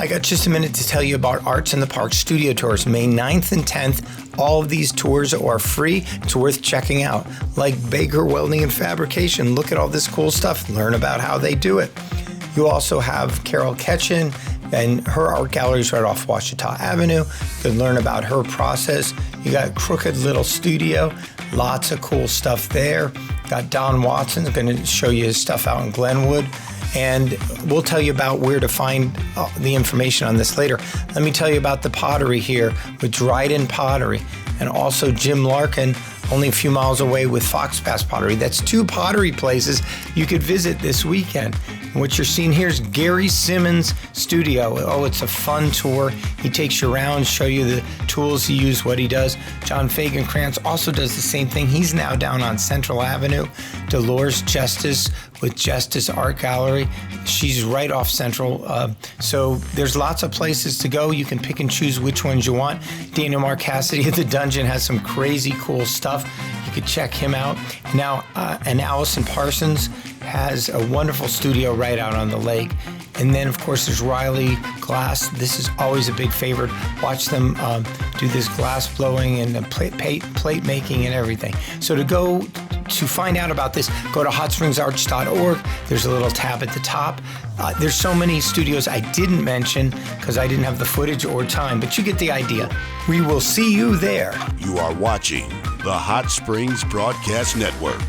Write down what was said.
I got just a minute to tell you about Arts in the Park Studio Tours, May 9th and 10th. All of these tours are free. It's worth checking out. Like Baker Welding and Fabrication. Look at all this cool stuff. Learn about how they do it. You also have Carol Ketchen and her art gallery is right off Ouachita Avenue. You can learn about her process. You got Crooked Little Studio. Lots of cool stuff there. Got Don Watson going to show you his stuff out in Glenwood. And we'll tell you about where to find the information on this later. Let me tell you about the pottery here with Dryden Pottery, and also Jim Larkin, only a few miles away with Fox Pass Pottery. That's 2 pottery places you could visit this weekend. And what you're seeing here is Gary Simmons' studio. Oh, it's a fun tour. He takes you around, show you the tools he used, what he does. John Fagenkrantz also does the same thing. He's now down on Central Avenue. Dolores Justice with Justice Art Gallery. She's right off Central. So there's lots of places to go. You can pick and choose which ones you want. Dana Mark Cassidy at the Dungeon has some crazy cool stuff. You could check him out. Now, and Allison Parsons has a wonderful studio right out on the lake. And then, of course, there's Riley Glass. This is always a big favorite. Watch them do this glass blowing and plate making and everything. So to find out about this, go to hotspringsarts.org. There's a little tab at the top. There's so many studios I didn't mention because I didn't have the footage or time, but you get the idea. We will see you there. You are watching the Hot Springs Broadcast Network.